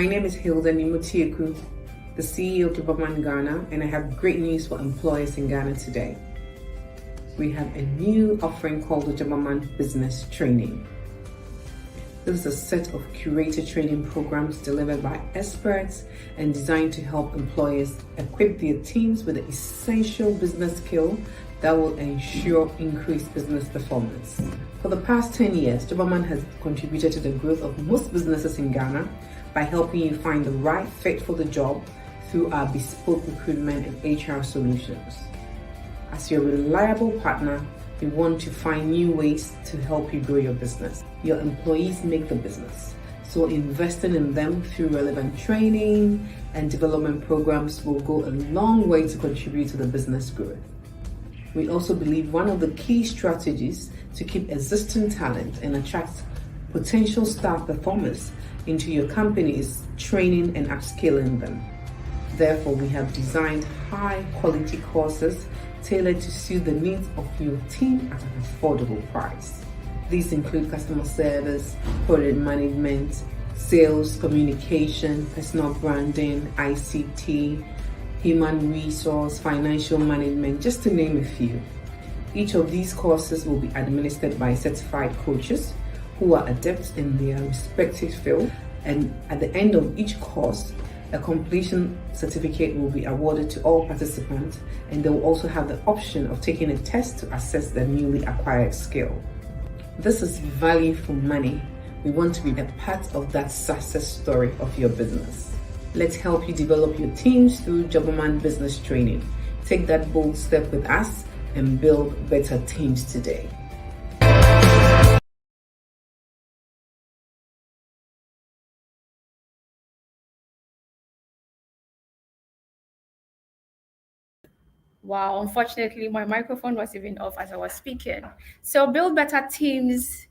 My name is Hilda Nimutieku, the CEO of Jobberman Ghana, and I have great news for employers in Ghana today. We have a new offering called the Jobberman Business Training. This is a set of curated training programs delivered by experts and designed to help employers equip their teams with the essential business skill that will ensure increased business performance. For the past 10 years, Jobberman has contributed to the growth of most businesses in Ghana by helping you find the right fit for the job through our bespoke recruitment and HR solutions. As your reliable partner, we want to find new ways to help you grow your business. Your employees make the business, so investing in them through relevant training and development programs will go a long way to contribute to the business growth. We also believe one of the key strategies to keep existing talent and attract potential staff performers into your company is training and upskilling them. Therefore, we have designed high-quality courses tailored to suit the needs of your team at an affordable price. These include customer service, product management, sales, communication, personal branding, ICT, human resource, financial management, just to name a few. Each of these courses will be administered by certified coaches who are adepts in their respective field, and at the end of each course, a completion certificate will be awarded to all participants, and they will also have the option of taking a test to assess their newly acquired skill. This is value for money. We want to be a part of that success story of your business. Let's help you develop your teams through Jobberman Business Training. Take that bold step with us and build better teams today. Wow, unfortunately, my microphone was even off as I was speaking. So build better teams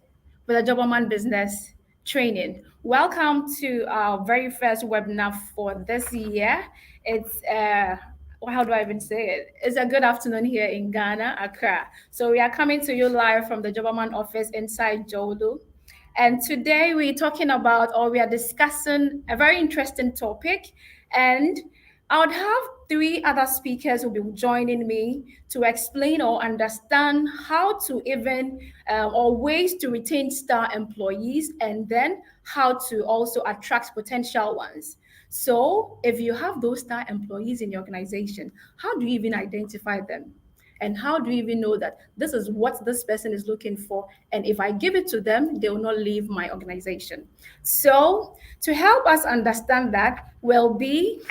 with a Jobberman Business Training. Welcome to our very first webinar for this year. It's, how do I even say it? It's a good afternoon here in Ghana, Accra. So we are coming to you live from the Jobberman office inside Jolu. And today we're talking about, or we are discussing a very interesting topic. And I would have 3 other speakers who will be joining me to explain or understand how to even or ways to retain star employees, and then how to also attract potential ones. So if you have those star employees in your organization, how do you even identify them? And how do you even know that this is what this person is looking for? And if I give it to them, they will not leave my organization. So to help us understand that will be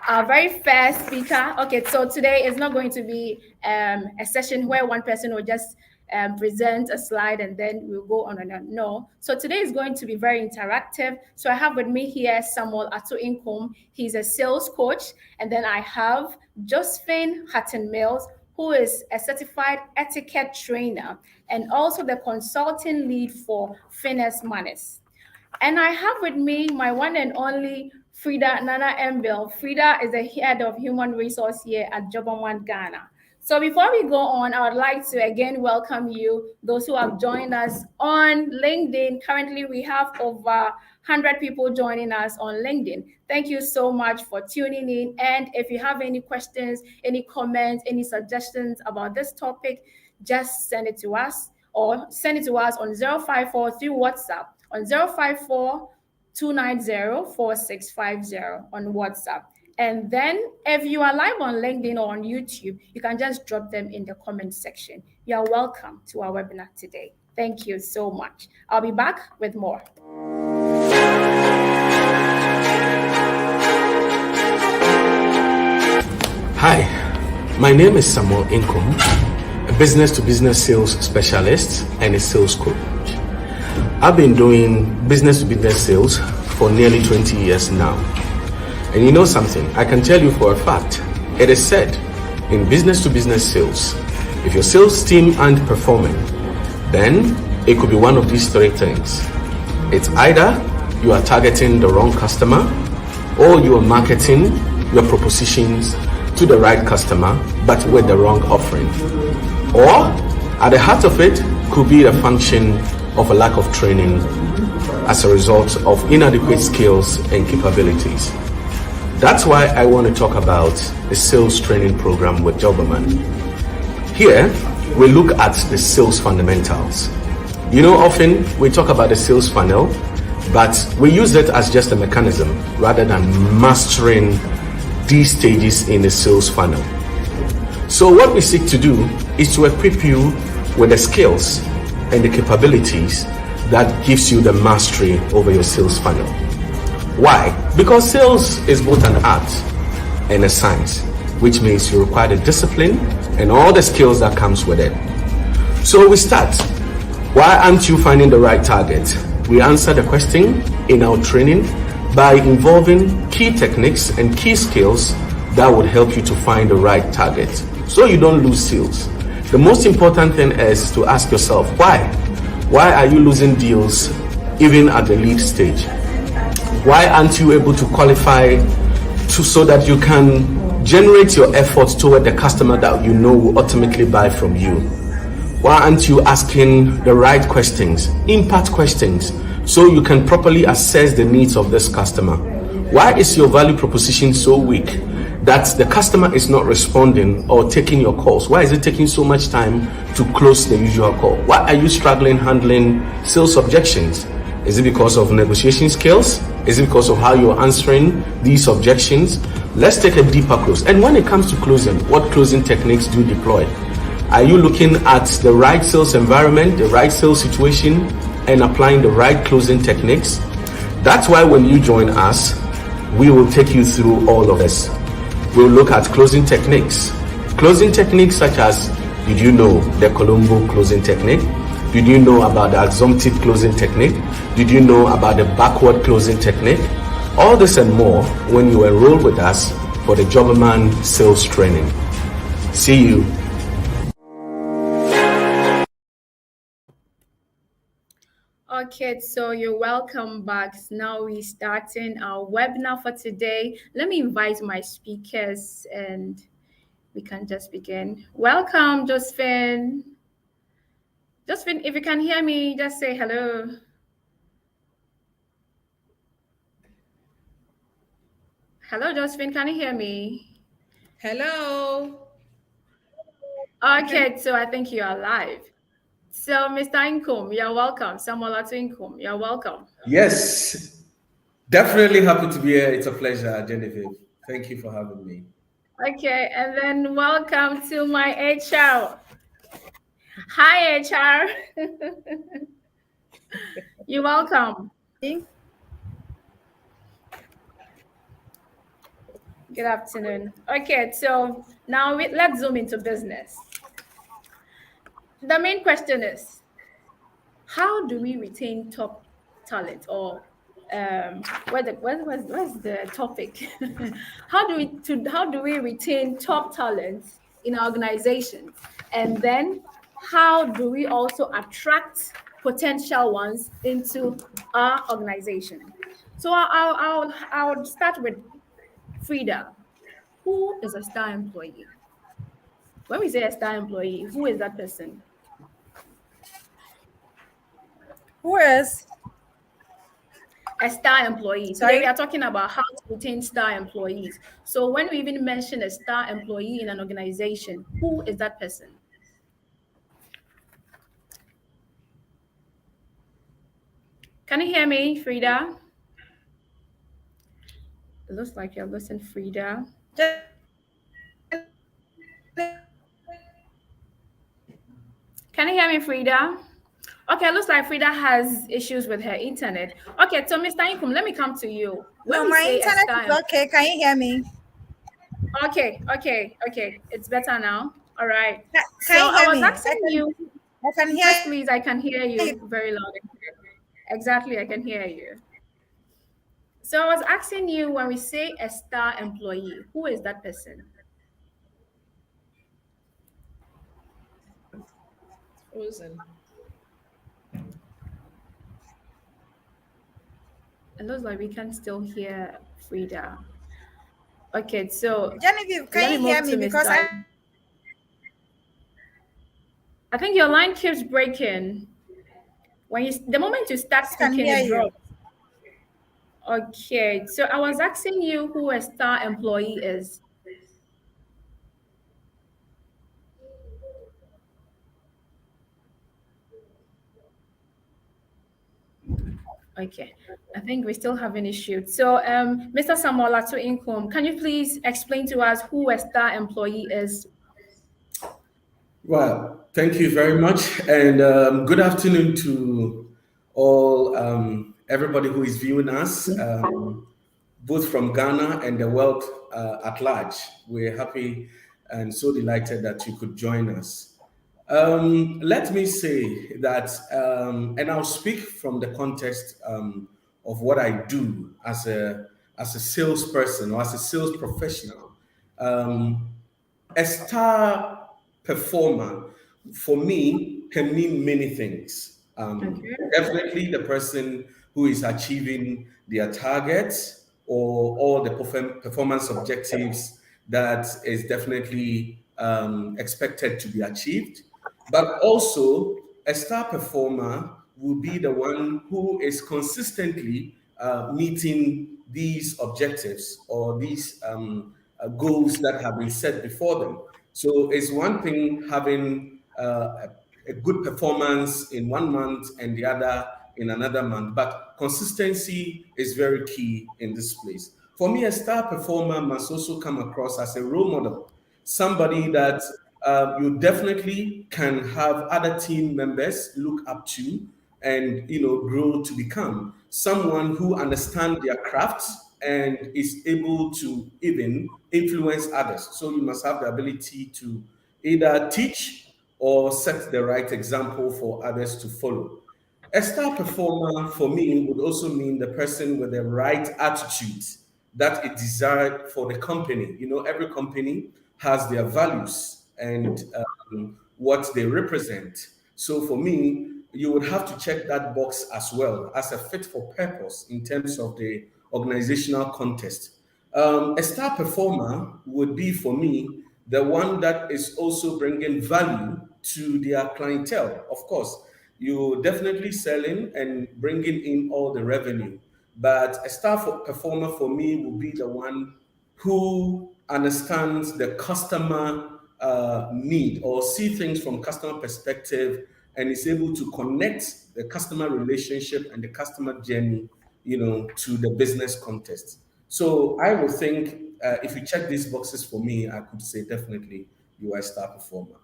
our very first speaker. Okay, so today is not going to be a session where one person will just present a slide and then we'll go on and on. No. So today is going to be very interactive. So I have with me here Ato Incoom. He's a sales coach. And then I have Josephine Hutton-Mills, who is a certified etiquette trainer and also the consulting lead for Finesse Manners. And I have with me my one and only Frida Nana Mbel. Frida is the head of human resource here at Jobberman Ghana. So before we go on, I would like to again welcome you, those who have joined us on LinkedIn. Currently, we have over 100 people joining us on LinkedIn. Thank you so much for tuning in. And if you have any questions, any comments, any suggestions about this topic, just send it to us or send it to us on 054 through WhatsApp on 054 290-4650 on WhatsApp. And then if you are live on LinkedIn or on YouTube, you can just drop them in the comment section. You are welcome to our webinar today. Thank you so much. I'll be back with more. Hi, my name is Ato Incoom, a business-to-business sales specialist and a sales coach. I've been doing business-to-business sales for nearly 20 years now. And you know something, I can tell you for a fact, it is said in business-to-business sales, if your sales team aren't performing, then it could be one of these 3 things. It's either you are targeting the wrong customer, or you are marketing your propositions to the right customer, but with the wrong offering. Or, at the heart of it, could be the function of a lack of training as a result of inadequate skills and capabilities. That's why I want to talk about the sales training program with Jobberman. Here, we look at the sales fundamentals. You know, often we talk about the sales funnel, but we use it as just a mechanism rather than mastering these stages in the sales funnel. So what we seek to do is to equip you with the skills and the capabilities that gives you the mastery over your sales funnel. Why? Because sales is both an art and a science, which means you require the discipline and all the skills that comes with it. So we start. Why aren't you finding the right target? We answer the question in our training by involving key techniques and key skills that would help you to find the right target, so you don't lose sales. The most important thing is to ask yourself, why? Why are you losing deals even at the lead stage? Why aren't you able to qualify so that you can generate your efforts toward the customer that you know will ultimately buy from you? Why aren't you asking the right questions, impact questions, so you can properly assess the needs of this customer? Why is your value proposition so weak that the customer is not responding or taking your calls? Why is it taking so much time to close the usual call? Why are you struggling handling sales objections? Is it because of negotiation skills? Is it because of how you're answering these objections? Let's take a deeper close. And when it comes to closing, what closing techniques do you deploy? Are you looking at the right sales environment, the right sales situation, and applying the right closing techniques? That's why when you join us, we will take you through all of this. We'll look at closing techniques. Closing techniques such as, did you know the Colombo closing technique? Did you know about the assumptive closing technique? Did you know about the backward closing technique? All this and more when you enroll with us for the Jobberman sales training. See you. Okay, so you're welcome back. Now we're starting our webinar for today. Let me invite my speakers and we can just begin. Welcome, Josephine. Josephine, if you can hear me, just say hello. Hello, Josephine, can you hear me? Hello. Okay, so I think you are live. So, Mr. Incoom, you're welcome. Samuel Ato Incoom, you're welcome. Yes, definitely happy to be here. It's a pleasure, Genevieve. Thank you for having me. Okay, and then welcome to my HR. Hi, HR. You're welcome. Good afternoon. Okay, so now let's zoom into business. The main question is, how do we retain top talent? Or what's the topic? How do we retain top talent in our organizations? And then how do we also attract potential ones into our organization? So I'll start with Frida. Who is a star employee? When we say a star employee, who is that person? Who is? A star employee. Today we are talking about how to retain star employees. So when we even mention a star employee in an organization, who is that person? Can you hear me, Frida? It looks like you're listening, Frida. Can you hear me, Frida? Okay, it looks like Frida has issues with her internet. Okay, so Mr. Incoom, let me come to you. No, my internet is okay. Can you hear me? Okay. It's better now. All right. Can you hear I was me? asking you. I can hear Yes, please. I can hear you very loud and clear. Exactly, I can hear you. So I was asking you, when we say a star employee, who is that person? Frozen. It looks like we can still hear Frida. Okay, so Genevieve, can you hear me? Because I think your line keeps breaking the moment you start Can speaking, hear it you. drops. Okay, so I was asking you who a star employee is. Okay, I think we still have an issue. So, Mr. Samuel Ato Incoom, can you please explain to us who a star employee is? Well, thank you very much, and good afternoon to all everybody who is viewing us, both from Ghana and the world at large. We're happy and so delighted that you could join us. Let me say that, and I'll speak from the context of what I do as a salesperson or as a sales professional. Um, a star performer for me can mean many things. Okay. Definitely the person who is achieving their targets or all the performance objectives that is definitely expected to be achieved. But also, a star performer will be the one who is consistently meeting these objectives or these goals that have been set before them. So it's one thing having a good performance in one month and the other in another month, but consistency is very key in this place. For me, a star performer must also come across as a role model, somebody that you definitely can have other team members look up to and grow to become someone who understands their crafts and is able to even influence others. So you must have the ability to either teach or set the right example for others to follow. A star performer for me would also mean the person with the right attitude that is desired for the company. Every company has their values and what they represent. So for me, you would have to check that box as well as a fit for purpose in terms of the organizational context. A star performer would be for me the one that is also bringing value to their clientele. Of course, you're definitely selling and bringing in all the revenue, but a star performer for me will be the one who understands the customer need or see things from customer perspective and is able to connect the customer relationship and the customer journey, to the business context. So I would think if you check these boxes for me, I could say definitely you are a star performer.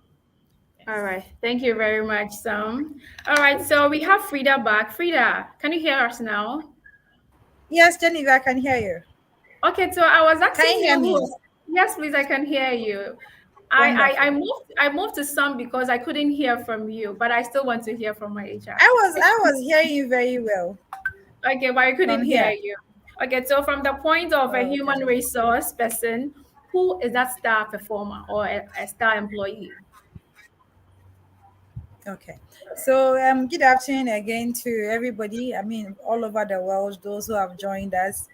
All right. Thank you very much, Sam. All right. So we have Frida back. Frida, can you hear us now? Yes, Jennifer, I can hear you. Okay. So I was Can asking you hear you me? who. Yes, please. I can hear you. I Wonderful. moved to Sam because I couldn't hear from you, but I still want to hear from my HR. I was hearing you very well Okay, but I couldn't from hear here. you. Okay, so from the point of a Oh, human okay. resource person, who is that star performer or a star employee? Okay. So good afternoon again to everybody. I mean, all over the world, those who have joined us.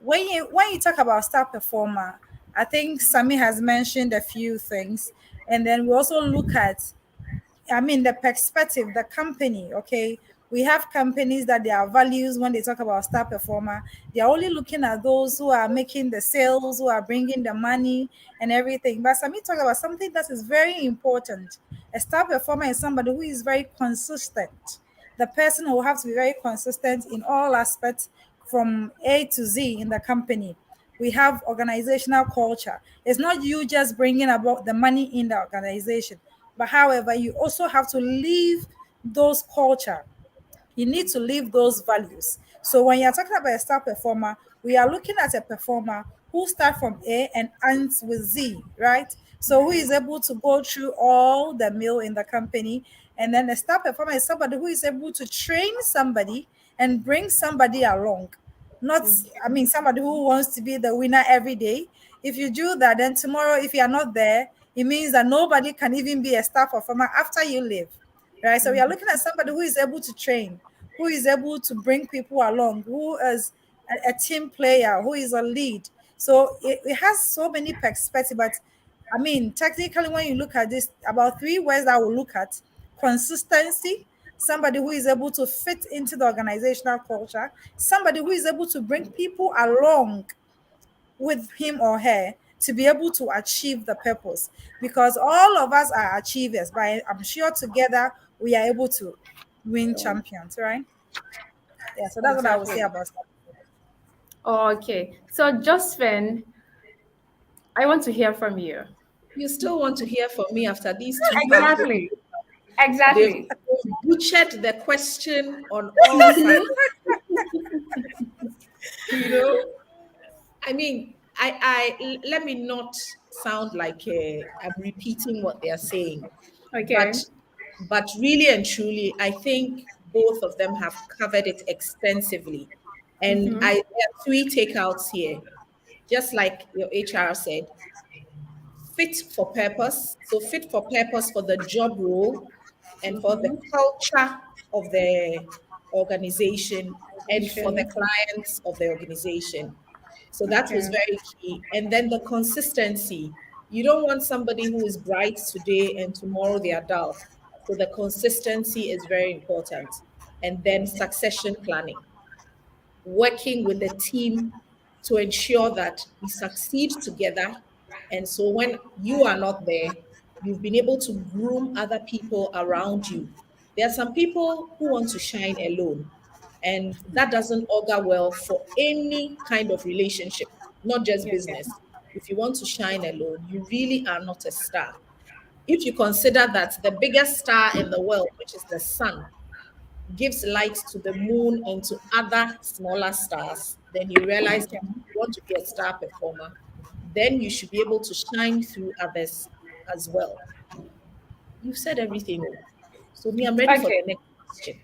When you talk about star performer, I think Sami has mentioned a few things, and then we also look at, I mean, the perspective, the company, okay? We have companies that their values, when they talk about star performer, they're only looking at those who are making the sales, who are bringing the money and everything. But Sami talked about something that is very important. A star performer is somebody who is very consistent. The person who has to be very consistent in all aspects from A to Z in the company. We have organizational culture. It's not you just bringing about the money in the organization, but however, you also have to live those culture. You need to live those values. So when you're talking about a star performer, we are looking at a performer who start from A and ends with Z, right? So who is able to go through all the mill in the company. And then a star performer is somebody who is able to train somebody and bring somebody along. Not, I mean, somebody who wants to be the winner every day. If you do that, then tomorrow, if you are not there, it means that nobody can even be a star performer after you leave, right? So we are looking at somebody who is able to train, who is able to bring people along, who is a team player, who is a lead. So it has so many perspectives. But I mean, technically, when you look at this, about three words that we'll look at: consistency, somebody who is able to fit into the organizational culture, somebody who is able to bring people along with him or her to be able to achieve the purpose. Because all of us are achievers, but I'm sure together we are able to win champions, right? Yeah, so that's what I would say Exactly. about that. Okay. So, Josephine, I want to hear from you. You still want to hear from me after these two powerful Exactly. people? They've Exactly. butchered the question on all sides. You know, I mean, let me not sound like I'm repeating what they are saying, Okay. but really and truly, I think both of them have covered it extensively, and Mm-hmm. there are three takeouts here. Just like your HR said, fit for purpose. So fit for purpose for the job role and for the Mm-hmm. culture of the organization and for the Organization. clients of the organization. So that was Okay. very key. And then the consistency. You don't want somebody who is bright today and tomorrow they are dull. So the consistency is very important. And then succession planning, working with the team to ensure that we succeed together. And so when you are not there, you've been able to groom other people around you. There are some people who want to shine alone, and that doesn't augur well for any kind of relationship, not just Okay. business. If you want to shine alone, you really are not a star. If you consider that the biggest star in the world, which is the sun, gives light to the moon and to other smaller stars, then you realize that Okay. if you want to be a star performer, then you should be able to shine through others as well. You've said everything. Oh. So me, I'm ready for Okay. the next question.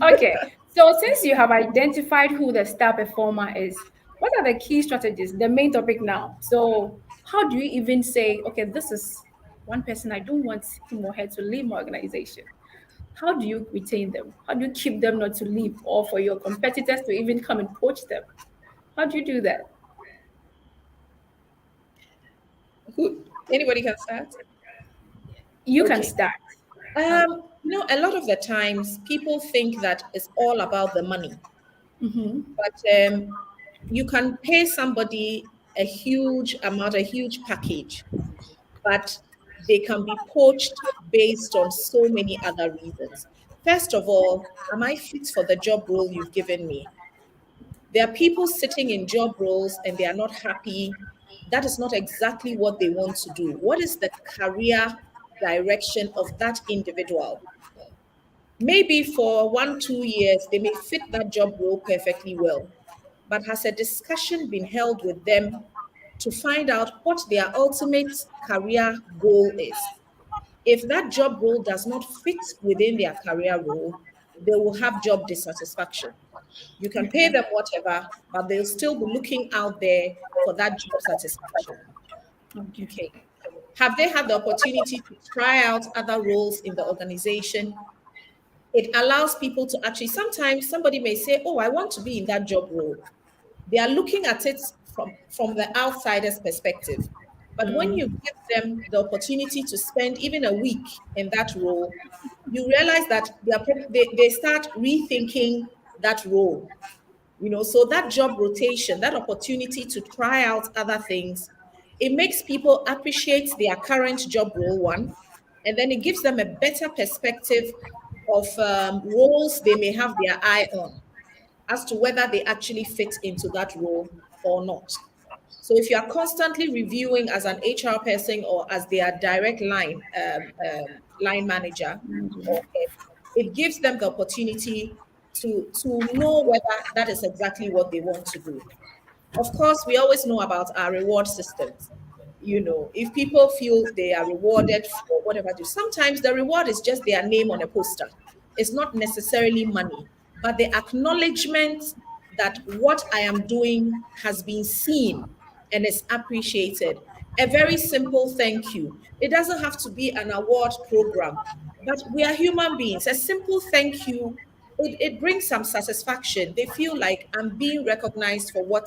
Okay. So since you have identified who the star performer is, what are the key strategies? The main topic now. So how do you even say, okay, this is one person I don't want him or her to leave my organization? How do you retain them? How do you keep them not to leave or for your competitors to even come and poach them? How do you do that? Who? Anybody can start? You can Okay. start. A lot of the times people think that it's all about the money, Mm-hmm. but you can pay somebody a huge amount, a huge package, but they can be poached based on so many other reasons. First of all, am I fit for the job role you've given me? There are people sitting in job roles and they are not happy. That is not exactly what they want to do. What is the career direction of that individual? Maybe for 1, 2 years, they may fit that job role perfectly well. But has a discussion been held with them to find out what their ultimate career goal is? If that job role does not fit within their career role, they will have job dissatisfaction. You can pay Okay. them whatever, but they'll still be looking out there for that job satisfaction. Okay. Okay. Have they had the opportunity to try out other roles in the organization? It allows people to actually, sometimes somebody may say, oh, I want to be in that job role. They are looking at it from the outsider's perspective. But when Mm. you give them the opportunity to spend even a week in that role, you realize that they start rethinking that role. So that job rotation, that opportunity to try out other things, it makes people appreciate their current job role, one, and then it gives them a better perspective of roles they may have their eye on as to whether they actually fit into that role or not. So if you are constantly reviewing as an HR person or as their direct line manager or head, it gives them the opportunity to know whether that is exactly what they want to do. Of course, we always know about our reward systems. If people feel they are rewarded for whatever they do, sometimes the reward is just their name on a poster. It's not necessarily money, but the acknowledgement that what I am doing has been seen and is appreciated. A very simple thank you. It doesn't have to be an award program, but we are human beings. A simple thank you, it brings some satisfaction. They feel like I'm being recognized for what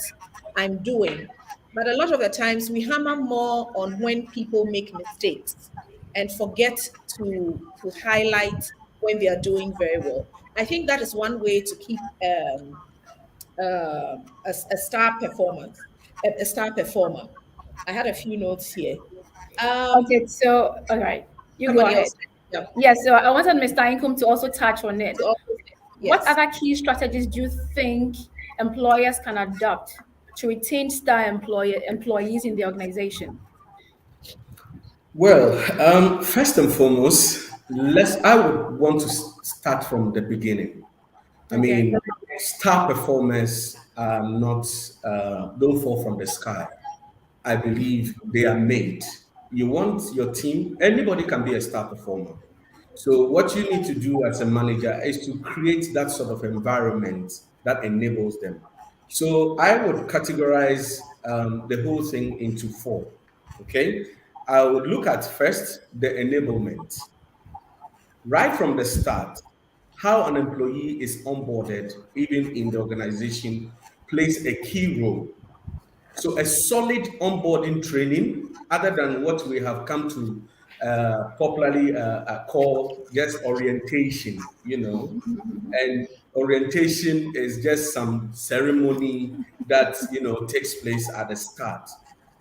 I'm doing. But a lot of the times we hammer more on when people make mistakes and forget to highlight when they are doing very well. I think that is one way to keep a star performance, a star performer. I had a few notes here. Okay, so all right, you go Somebody ahead. else. Yeah. Yes, so I wanted Mr. Incoom to also touch on it. To also- What Yes. other key strategies do you think employers can adopt to retain star employees in the organization? Well, first and foremost, I would want to start from the beginning. I Okay. mean, star performers are not, don't fall from the sky. I believe they are made. You want your team, anybody can be a star performer. So, what you need to do as a manager is to create that sort of environment that enables them. So, I would categorize the whole thing into four. Okay. I would look at first the enablement. Right from the start, how an employee is onboarded, even in the organization, plays a key role. So a solid onboarding training, other than what we have come to popularly call just orientation, and orientation is just some ceremony that takes place at the start.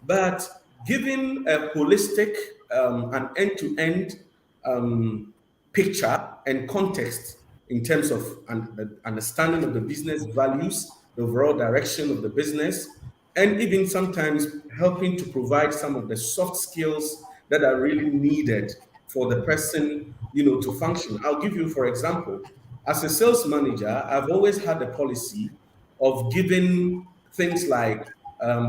But giving a holistic and end-to-end picture and context in terms of an understanding of the business values, the overall direction of the business, and even sometimes helping to provide some of the soft skills that are really needed for the person, to function. I'll give you, for example, as a sales manager, I've always had a policy of giving things like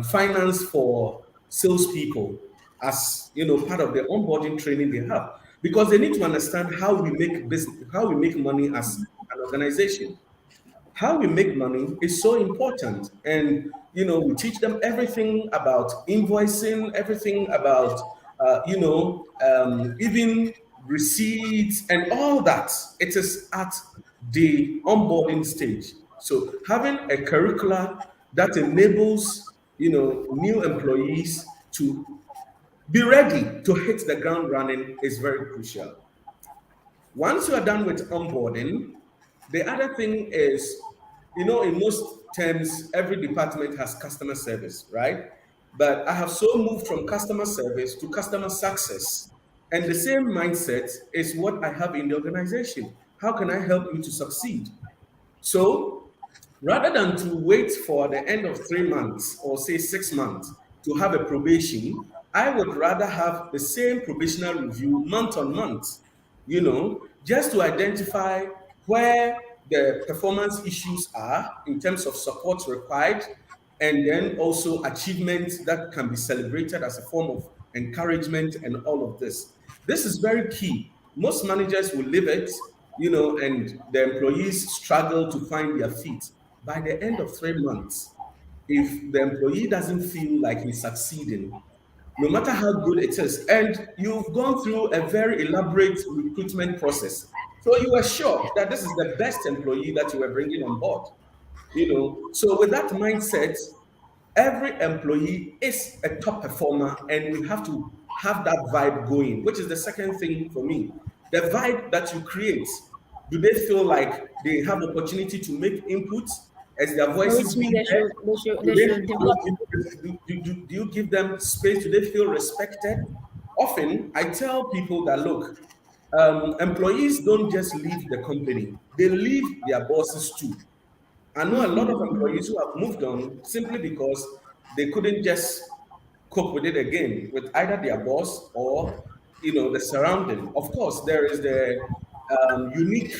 finance for salespeople as part of the onboarding training they have, because they need to understand how we make business, how we make money as an organization. How we make money is so important, and we teach them everything about invoicing, everything about even receipts and all that. It is at the onboarding stage. So having a curricula that enables new employees to be ready to hit the ground running is very crucial. Once you are done with onboarding, the other thing is, in most terms, every department has customer service, right? But I have so moved from customer service to customer success. And the same mindset is what I have in the organization. How can I help you to succeed? So rather than to wait for the end of 3 months or say 6 months to have a probation, I would rather have the same probational review month on month, just to identify where the performance issues are in terms of support required, and then also achievements that can be celebrated as a form of encouragement and all of this. This is very key. Most managers will leave it, and the employees struggle to find their feet. By the end of 3 months, if the employee doesn't feel like he's succeeding, no matter how good it is, and you've gone through a very elaborate recruitment process, so you are sure that this is the best employee that you are bringing on board. So with that mindset, every employee is a top performer, and we have to have that vibe going, which is the second thing for me. The vibe that you create. Do they feel like they have opportunity to make inputs as their voices Which means being they heard? should they should Do they should develop. you give them space? Do they feel respected? Often, I tell people that look, employees don't just leave the company; they leave their bosses too. I know a lot of employees who have moved on simply because they couldn't just cope with it again with either their boss or the surrounding. Of course, there is the unique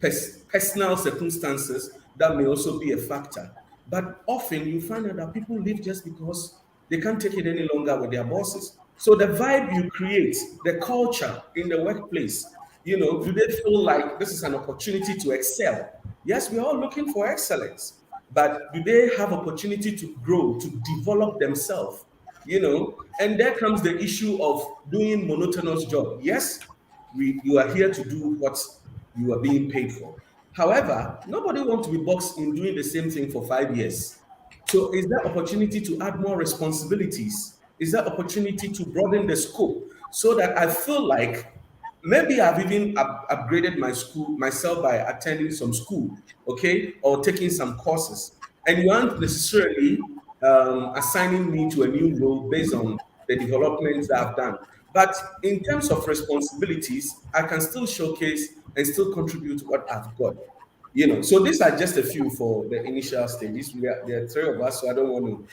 personal circumstances that may also be a factor. But often you find out that people leave just because they can't take it any longer with their bosses. So the vibe you create, the culture in the workplace, do they feel like this is an opportunity to excel? Yes, we're all looking for excellence, but do they have opportunity to grow, to develop themselves? And there comes the issue of doing monotonous job. Yes, you are here to do what you are being paid for. However, nobody wants to be boxed in doing the same thing for 5 years. So is there opportunity to add more responsibilities? Is there opportunity to broaden the scope so that I feel like Maybe I've even upgraded my school myself by attending some school, okay, or taking some courses. And you aren't necessarily assigning me to a new role based on the developments that I've done. But in terms of responsibilities, I can still showcase and still contribute what I've got. So these are just a few for the initial stages. There are three of us, so I don't want to,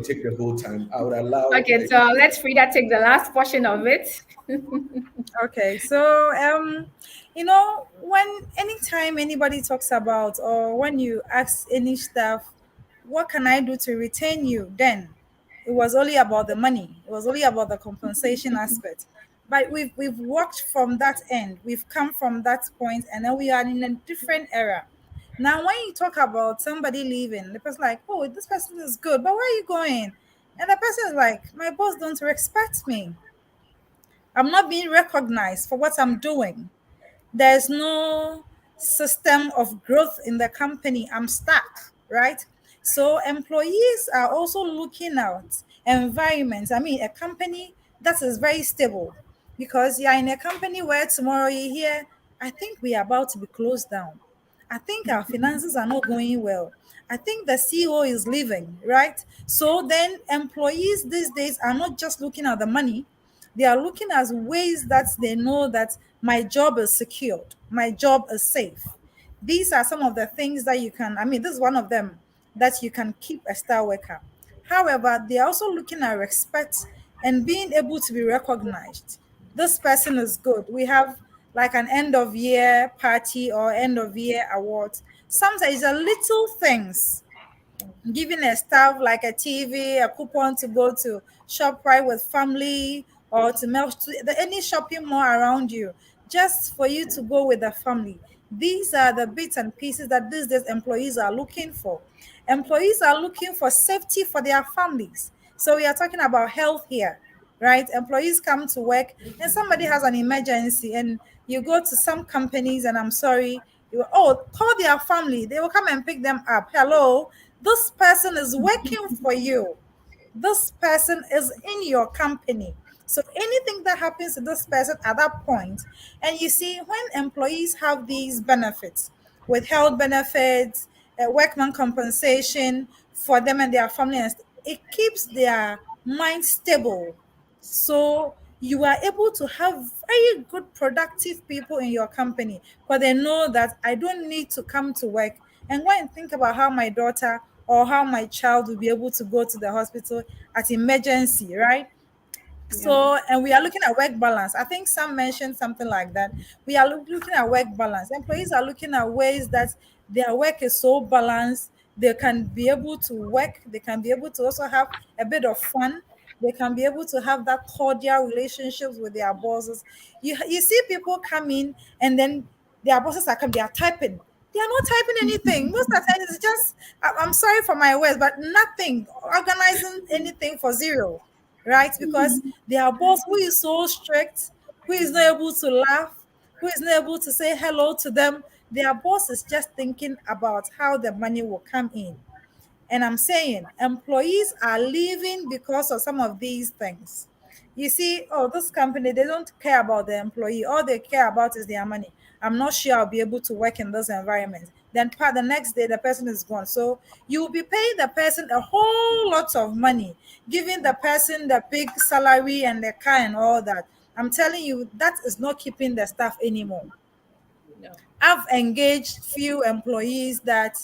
take the whole time. I would allow. Okay, so let's Frida take the last portion of it. Okay, so when anytime anybody talks about, or when you ask any staff, what can I do to retain you, then it was only about the money. It was only about the compensation aspect. But we've worked from that end. We've come from that point, and then we are in a different era. Now, when you talk about somebody leaving, the person like, oh, this person is good, but where are you going? And the person is like, my boss don't respect me. I'm not being recognized for what I'm doing. There's no system of growth in the company. I'm stuck, right? So employees are also looking at environments. I mean, a company that is very stable, because you're in a company where tomorrow you hear, I think we are about to be closed down. I think our finances are not going well. I think the CEO is leaving, right? So then employees these days are not just looking at the money, they are looking at ways that they know that my job is secured, my job is safe. These are some of the things that you can, I mean, this is one of them, that you can keep a star worker. However, they are also looking at respect and being able to be recognized. This person is good. We have like an end of year party or end of year award. Sometimes a little things, giving a staff like a TV, a coupon to go to ShopRite with family, or to any shopping mall around you, just for you to go with the family. These are the bits and pieces that these days employees are looking for. Employees are looking for safety for their families. So we are talking about health here, right? Employees come to work and somebody has an emergency, and you go to some companies, and I'm sorry, call their family. They will come and pick them up. Hello, this person is working for you. This person is in your company. So anything that happens to this person at that point, and you see, when employees have these benefits with health benefits, workman compensation for them and their families, it keeps their mind stable. So you are able to have very good productive people in your company, but they know that I don't need to come to work and go and think about how my daughter or how my child will be able to go to the hospital at emergency, right? So, and we are looking at work balance. I think some mentioned something like that. We are looking at work balance. Employees are looking at ways that their work is so balanced. They can be able to work. They can be able to also have a bit of fun. They can be able to have that cordial relationships with their bosses. You see people come in, and then their bosses are coming, they are typing. They are not typing anything. Most of the time, it's just, I'm sorry for my words, but nothing, organizing anything for zero, right? Because their boss, who is so strict, who is not able to laugh, who is not able to say hello to them, their boss is just thinking about how the money will come in. And I'm saying employees are leaving because of some of these things. You see, oh, this company, they don't care about the employee. All they care about is their money. I'm not sure I'll be able to work in this environment. Then the next day, the person is gone. So you will be paying the person a whole lot of money, giving the person the big salary and the car and all that. I'm telling you, that is not keeping the staff anymore. No. I've engaged few employees that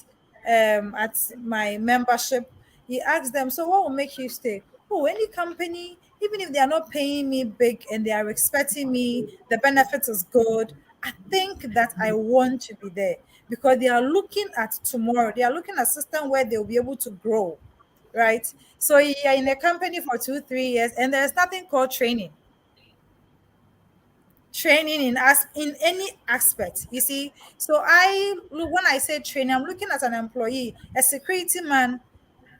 at my membership, you ask them, so what will make you stay? Oh, any company, even if they are not paying me big and they are expecting me, the benefit is good. I think that I want to be there, because they are looking at tomorrow. They are looking at a system where they'll be able to grow, right? So you're in a company for 2 3 years, and there's nothing called training in us in any aspect, you see. So I look, when I say training, I'm looking at an employee. A security man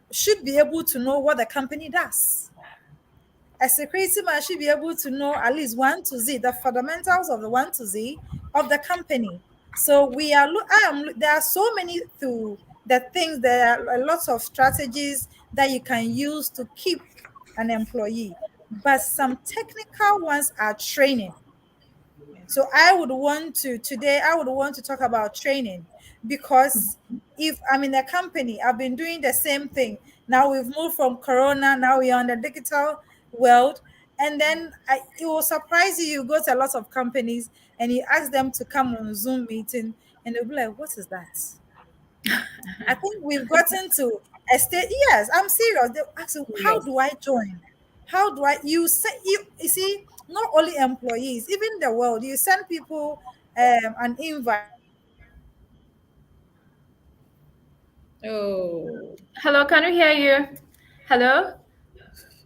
should be able to know what the company does. A security man should be able to know at least 1 to Z, the fundamentals of the 1 to Z of the company. So we are there are so many to the things. There are lots of strategies that you can use to keep an employee, but some technical ones are training. So today I would want to talk about training, because if I'm in a company, I've been doing the same thing. Now we've moved from Corona, now we're on the digital world. And then it will surprise you. You go to a lot of companies and you ask them to come on Zoom meeting, and they'll be like, what is that? I think we've gotten to a state. Yes, I'm serious. They ask you, how Yes. do I join? How do I? You see, not only employees, even the world. You send people an invite. Oh, Hello, can we hear you? Hello?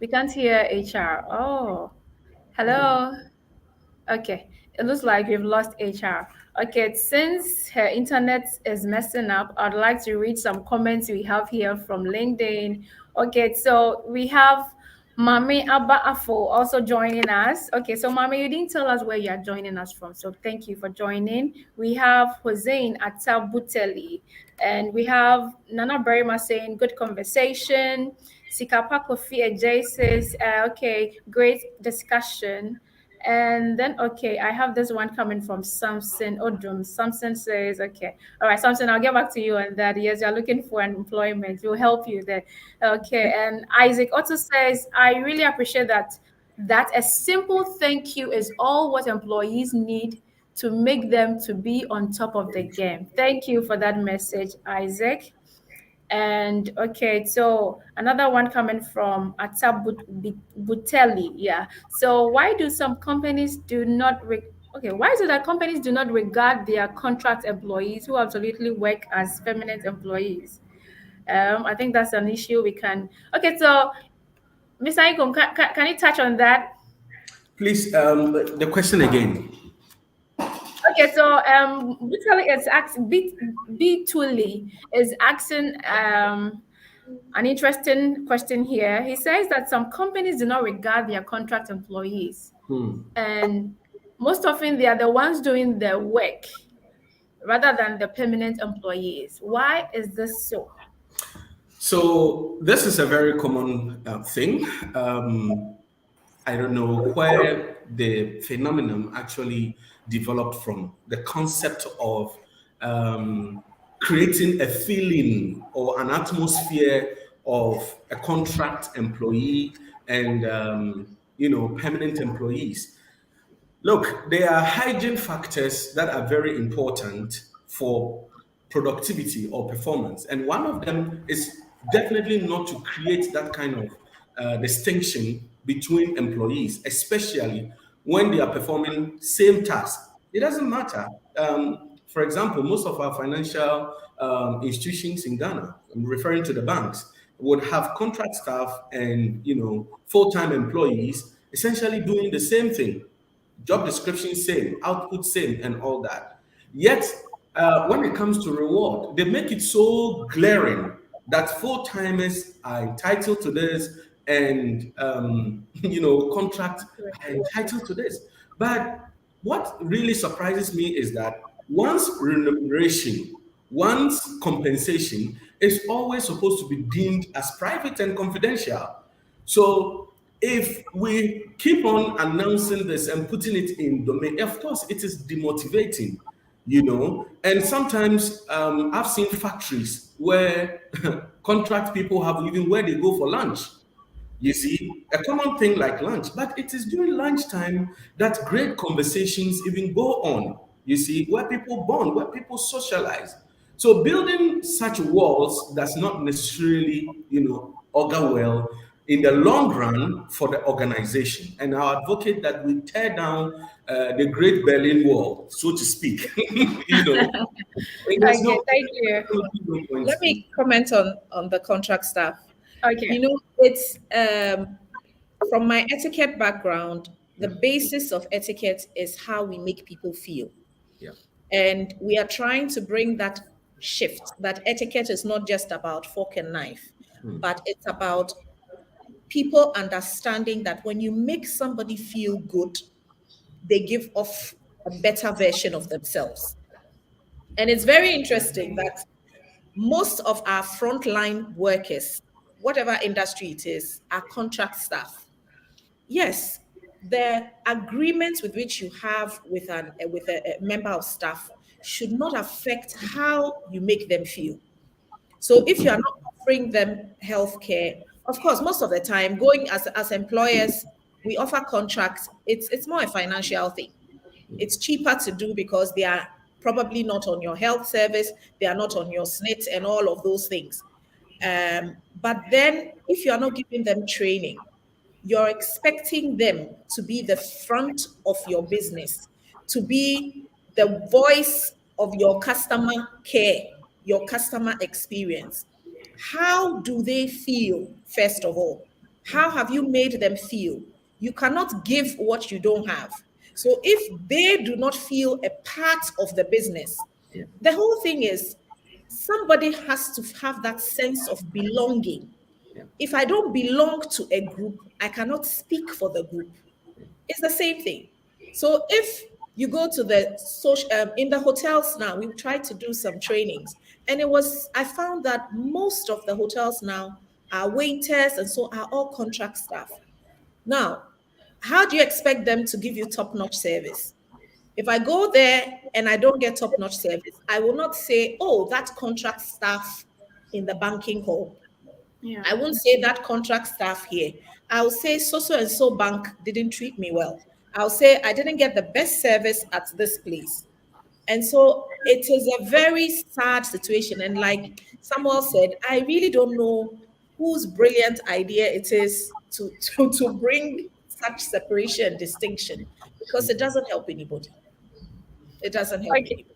We can't hear HR. Oh, hello. Okay, it looks like we've lost HR. Okay, since her internet is messing up, I'd like to read some comments we have here from LinkedIn. Okay, so we have Mami Abba Afo also joining us. Okay, so Mami, you didn't tell us where you are joining us from, so thank you for joining. We have Hossein Atabuteli, and we have Nana Berima saying, good conversation. Sikapa Kofi Ejay says, okay, great discussion. And then, okay, I have this one coming from Samson Odrum. Samson says, okay, all right, Samson, I'll get back to you on that. Yes, you're looking for an employment. We'll help you there. Okay. And Isaac also says, I really appreciate that a simple thank you is all what employees need to make them to be on top of the game. Thank you for that message, Isaac. And okay, so another one coming from Butelli. Yeah. So why do some companies do not okay, why is it that companies do not regard their contract employees who absolutely work as permanent employees? I think that's an issue we can. Okay, so Mr. Incoom, can you touch on that? Please, the question again. Okay, so Butelli is asking, B Tully is asking an interesting question here. He says that some companies do not regard their contract employees, and most often they are the ones doing the work rather than the permanent employees. Why is this so? So this is a very common thing. I don't know where the phenomenon actually developed from. The concept of creating a feeling or an atmosphere of a contract employee and permanent employees. Look, there are hygiene factors that are very important for productivity or performance. And one of them is definitely not to create that kind of distinction between employees, especially when they are performing same task. It doesn't matter. For example, most of our financial institutions in Ghana, I'm referring to the banks, would have contract staff and full-time employees essentially doing the same thing, job description same, output same, and all that. Yet, when it comes to reward, they make it so glaring that full timers are entitled to this, and contract are entitled to this. But what really surprises me is that one's remuneration, one's compensation is always supposed to be deemed as private and confidential. So if we keep on announcing this and putting it in domain, of course, it is demotivating, And sometimes I've seen factories where contract people have even where they go for lunch. You see, a common thing like lunch, but it is during lunchtime that great conversations even go on. You see, where people bond, where people socialize. So building such walls does not necessarily, augur well in the long run for the organization. And I advocate that we tear down the Great Berlin Wall, so to speak. There's Okay, no, thank you. no point. let me comment on the contract staff. Okay. It's from my etiquette background, the basis of etiquette is how we make people feel. Yeah. And we are trying to bring that shift, that etiquette is not just about fork and knife, but it's about people understanding that when you make somebody feel good, they give off a better version of themselves. And it's very interesting that most of our frontline workers, whatever industry it is, are contract staff. Yes, the agreement with which you have with a member of staff should not affect how you make them feel. So if you are not offering them health care, of course, most of the time, going as employers, we offer contracts. It's more a financial thing. It's cheaper to do because they are probably not on your health service, they are not on your SNIT and all of those things. But then if you are not giving them training, you're expecting them to be the front of your business, to be the voice of your customer care, your customer experience. How do they feel, first of all? How have you made them feel? You cannot give what you don't have. So if they do not feel a part of the business, the whole thing is somebody has to have that sense of belonging. If I don't belong to a group, I cannot speak for the group. It's the same thing. So if you go to the social in the hotels now, we've tried to do some trainings, and I found that most of the hotels now are waiters and so are all contract staff. Now, how do you expect them to give you top-notch service? If I go there and I don't get top-notch service, I will not say, oh, that contract staff in the banking hall. Yeah. I won't say that contract staff here. I'll say so and so bank didn't treat me well. I'll say I didn't get the best service at this place. And so it is a very sad situation. And like Samuel said, I really don't know whose brilliant idea it is to bring such separation and distinction, because it doesn't help anybody. It doesn't help anybody.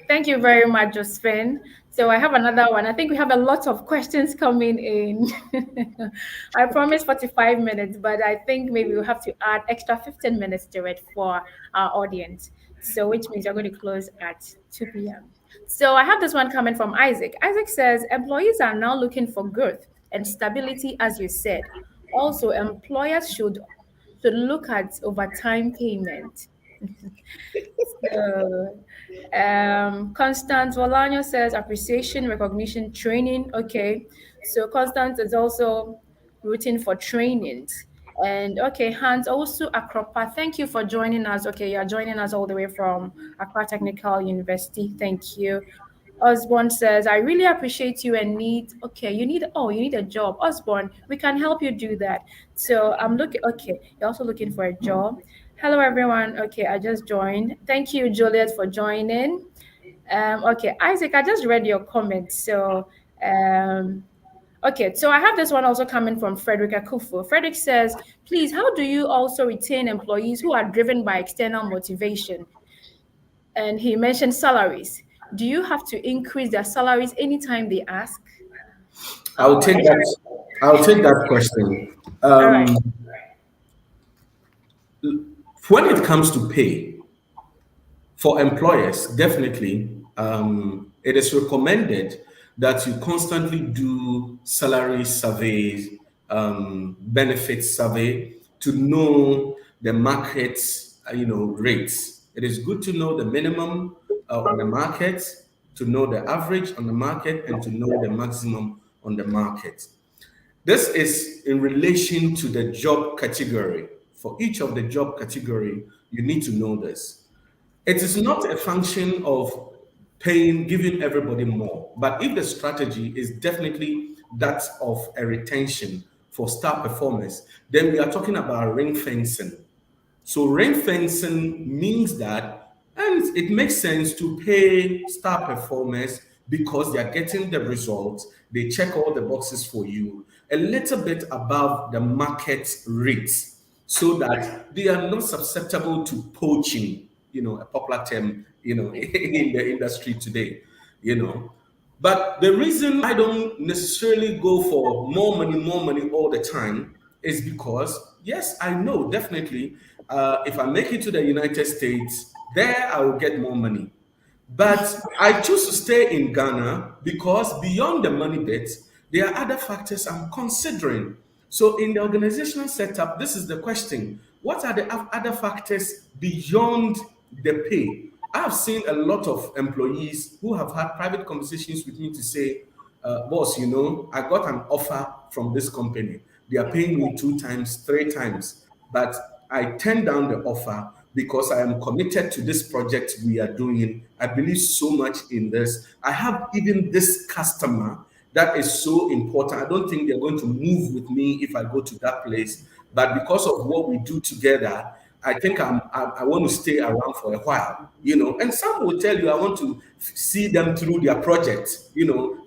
Thank you very much, Josephine. So I have another one. I think we have a lot of questions coming in. I promised 45 minutes, but I think maybe we'll have to add extra 15 minutes to it for our audience. So which means we're going to close at 2 p.m. So I have this one coming from Isaac. Isaac says, employees are now looking for growth and stability, as you said. Also, employers should look at overtime payment. Constance Volano says appreciation, recognition, training. Okay, so Constance is also rooting for trainings. And okay, Hans also Akropa, thank you for joining us. Okay, you're joining us all the way from Accra Technical University. Thank you. Osborne says, I really appreciate you and need a job. Osborne, we can help you do that. So I'm looking, okay, you're also looking for a job. Hello, everyone. Okay, I just joined. Thank you, Juliet, for joining. Okay, Isaac, I just read your comments. So, okay, so I have this one also coming from Frederick Akufo. Frederick says, please, how do you also retain employees who are driven by external motivation? And he mentioned salaries. Do you have to increase their salaries anytime they ask? I'll take that question. All right. When it comes to pay for employers, definitely it is recommended that you constantly do salary surveys, benefits survey to know the market's rates. It is good to know the minimum on the market, to know the average on the market, and to know the maximum on the market. This is in relation to the job category. For each of the job category, you need to know this. It is not a function of giving everybody more, but if the strategy is definitely that of a retention for star performers, then we are talking about ring fencing. So ring fencing means that, and it makes sense to pay star performers because they are getting the results, they check all the boxes for you, a little bit above the market rates, so that they are not susceptible to poaching, a popular term, in the industry today, But the reason I don't necessarily go for more money all the time is because, yes, I know definitely if I make it to the United States, there I will get more money. But I choose to stay in Ghana because beyond the money bit, there are other factors I'm considering. So in the organizational setup, this is the question. What are the other factors beyond the pay? I've seen a lot of employees who have had private conversations with me to say, boss, I got an offer from this company. They are paying me 2 times, 3 times, but I turned down the offer because I am committed to this project we are doing. I believe so much in this. I have even this customer that is so important. I don't think they're going to move with me if I go to that place. But because of what we do together, I think I want to stay around for a while, And some will tell you I want to see them through their project,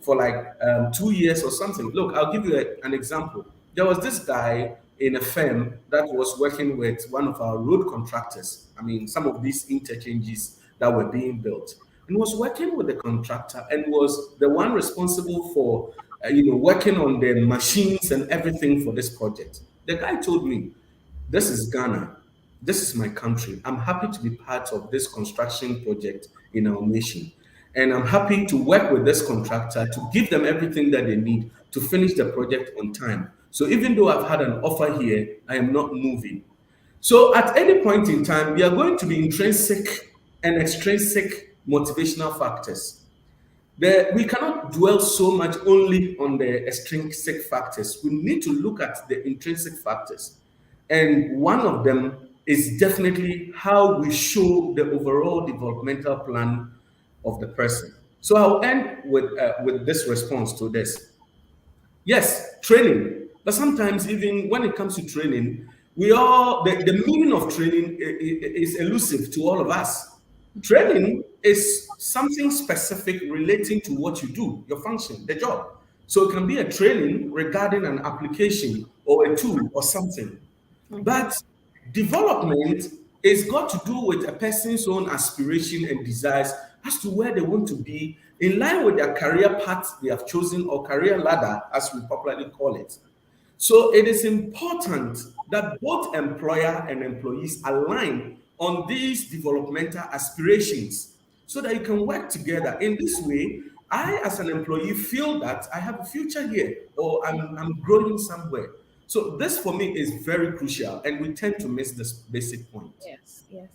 for like 2 years or something. Look, I'll give you an example. There was this guy in a firm that was working with one of our road contractors. I mean, some of these interchanges that were being built, and was working with the contractor and was the one responsible for, working on the machines and everything for this project. The guy told me, "This is Ghana. This is my country. I'm happy to be part of this construction project in our nation. And I'm happy to work with this contractor to give them everything that they need to finish the project on time. So even though I've had an offer here, I am not moving." So at any point in time, we are going to be intrinsic and extrinsic motivational factors. We cannot dwell so much only on the extrinsic factors. We need to look at the intrinsic factors. And one of them is definitely how we show the overall developmental plan of the person. So I'll end with this response to this. Yes, training. But sometimes even when it comes to training, the meaning of training is elusive to all of us. Training is something specific relating to what you do, your function, the job. So it can be a training regarding an application or a tool or something. But development is got to do with a person's own aspiration and desires as to where they want to be in line with their career path they have chosen, or career ladder, as we popularly call it. So it is important that both employer and employees align on these developmental aspirations so that you can work together. In this way, I, as an employee, feel that I have a future here, or I'm growing somewhere. So this for me is very crucial, and we tend to miss this basic point. Yes. Yeah.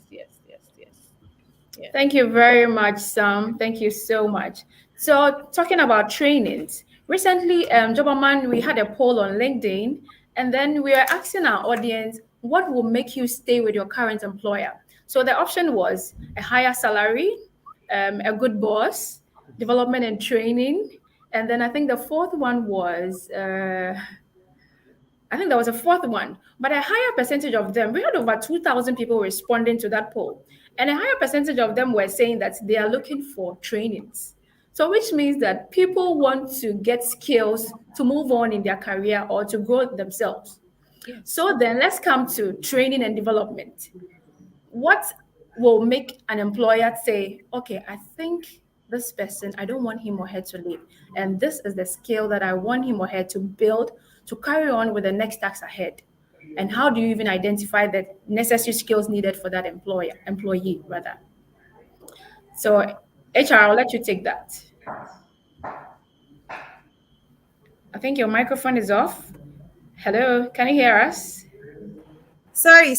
Thank you very much, Sam. Thank you so much. So talking about trainings, recently, Jobberman, we had a poll on LinkedIn, and then we are asking our audience, what will make you stay with your current employer? So the option was a higher salary, a good boss, development and training, and then I think the fourth one was, I think there was a fourth one, but a higher percentage of them, we had over 2,000 people responding to that poll, and a higher percentage of them were saying that they are looking for trainings. So which means that people want to get skills to move on in their career or to grow themselves. Yes. So then let's come to training and development. What will make an employer say, okay, I think this person, I don't want him or her to leave, and this is the skill that I want him or her to build to carry on with the next tasks ahead? And how do you even identify the necessary skills needed for that employee rather? So HR, I'll let you take that. I think your microphone is off. Hello, can you hear us? Sorry.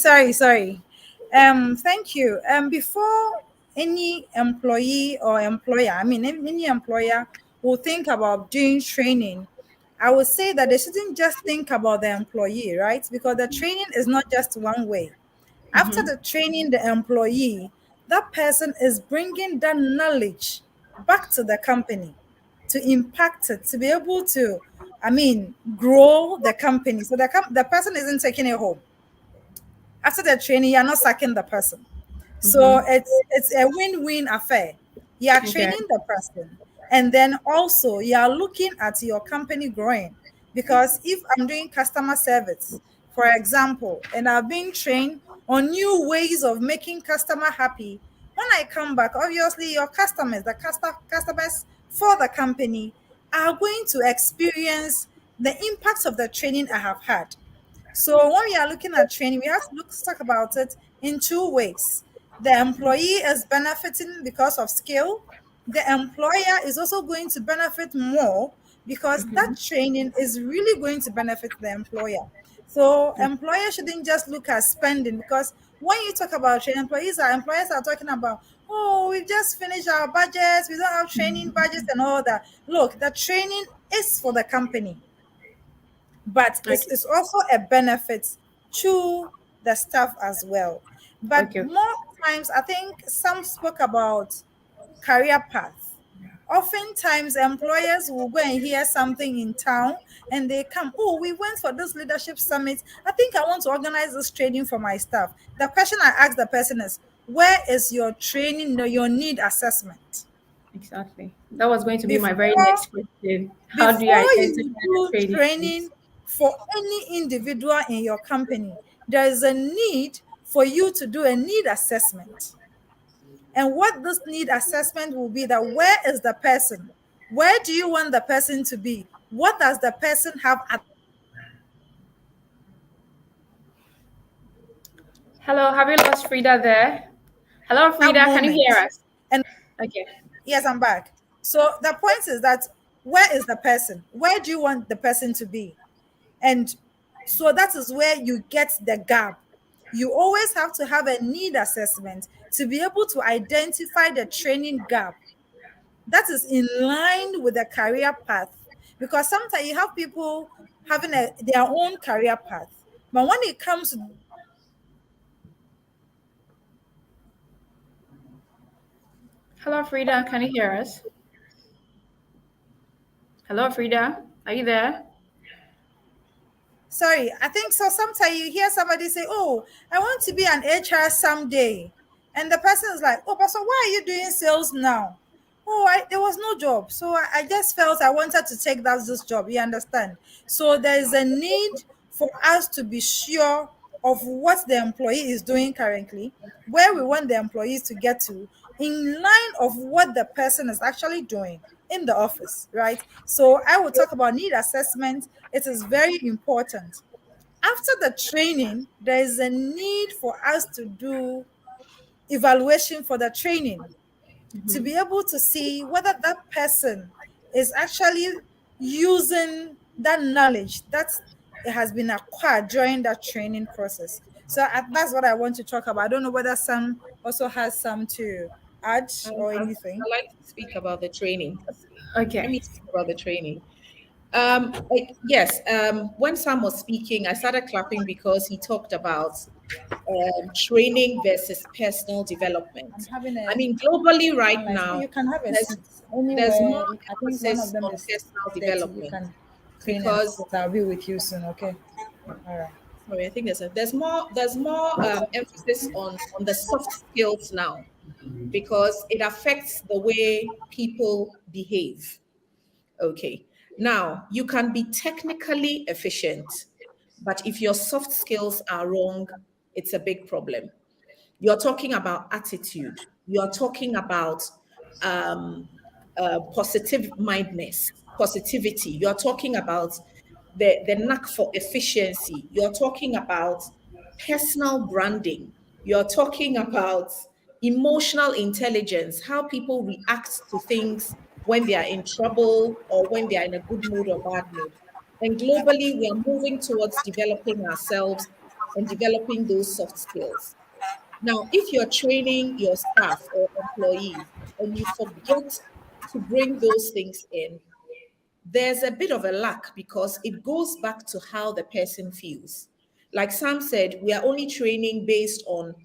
Thank you. Before any employee or employer, any employer will think about doing training, I would say that they shouldn't just think about the employee, right? Because the training is not just one way. After the training the employee, that person is bringing that knowledge back to the company to impact it, to be able to, grow the company. So the person isn't taking it home. After the training, you're not sacking the person. So it's a win-win affair. You are training the person, and then also you are looking at your company growing. Because if I'm doing customer service, for example, and I've been trained on new ways of making customer happy, when I come back, obviously your customers, the customers for the company are going to experience the impacts of the training I have had. So when we are looking at training, we have to talk about it in two ways. The employee is benefiting because of skill. The employer is also going to benefit more because that training is really going to benefit the employer. So employers shouldn't just look at spending, because when you talk about training, employers are talking about, oh, we just finished our budgets, we don't have training budgets and all that. Look, the training is for the company, but it's also a benefit to the staff as well. But Okay. more times, I think some spoke about career path. Oftentimes, employers will go and hear something in town and they come, oh, we went for this leadership summit. I think I want to organize this training for my staff. The question I ask the person is, where is your training, your need assessment? Exactly. That was going to be my very Before next question. How do you before identify you the do training training needs? for any individual in your company, there is a need for you to do a need assessment. And what this need assessment will be that where is the person? Where do you want the person to be? What does the person have at Hello, have you lost Frida there? Hello, that Frida, can you hear moment? us? And Okay. yes, I'm back. So the point is that where is the person? Where do you want the person to be? And so that is where you get the gap. You always have to have a need assessment to be able to identify the training gap that is in line with the career path. Because sometimes you have people having their own career path. But when it comes to Hello, Frida, can you hear us? Hello, Frida, are you there? sorry, I think so. Sometimes you hear somebody say, oh, I want to be an HR someday. And the person is like, oh, Pastor, why are you doing sales now? Oh, there was no job. So I just felt I wanted to take this job. You understand? So there is a need for us to be sure of what the employee is doing currently, where we want the employees to get to, in line of what the person is actually doing in the office, right? So I will talk about need assessment. It is very important. After the training, there is a need for us to do evaluation for the training to be able to see whether that person is actually using that knowledge that it has been acquired during that training process. So that's what I want to talk about. I don't know whether Sam also has some to add or anything. I like to speak about the training. Let Okay. me speak about the training. Yes, when Sam was speaking, I started clapping because he talked about training versus personal I'm development. having I a mean, globally right online. now, You can have a there's seat there's anywhere. more I think one of emphasis them on is personal dirty. You development can clean and because I'll be with you soon. Okay. All right. sorry, I think there's more emphasis on the soft skills now because it affects the way people behave. Okay. Now, you can be technically efficient, but if your soft skills are wrong, it's a big problem. You're talking about attitude. You're talking about um, positive mindedness, positivity. You're talking about the knack for efficiency. You're talking about personal branding. You're talking about emotional intelligence, how people react to things when they are in trouble or when they are in a good mood or bad mood. And globally, we are moving towards developing ourselves and developing those soft skills. Now, if you're training your staff or employees and you forget to bring those things in, there's a bit of a lack because it goes back to how the person feels. Like Sam said, we are only training based on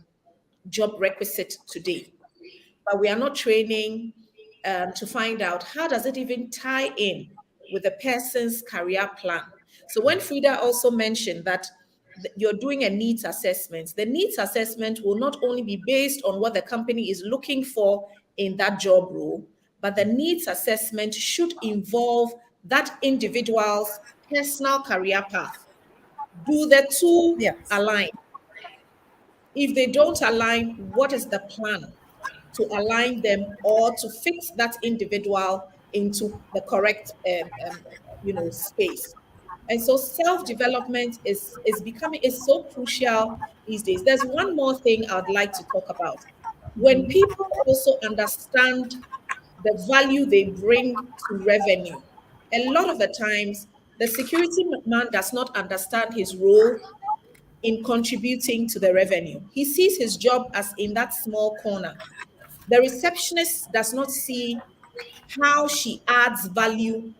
job requisite today, but we are not training to find out how does it even tie in with the person's career plan. So when Frida also mentioned that you're doing a needs assessment, the needs assessment will not only be based on what the company is looking for in that job role, but the needs assessment should involve that individual's personal career path. Do the two Yes. align? If they don't align, what is the plan to align them or to fit that individual into the correct space? And so self-development is becoming is so crucial these days. There's one more thing I'd like to talk about. When people also understand the value they bring to revenue, a lot of the times the security man does not understand his role in contributing to the revenue. He sees his job as in that small corner. The receptionist does not see how she adds value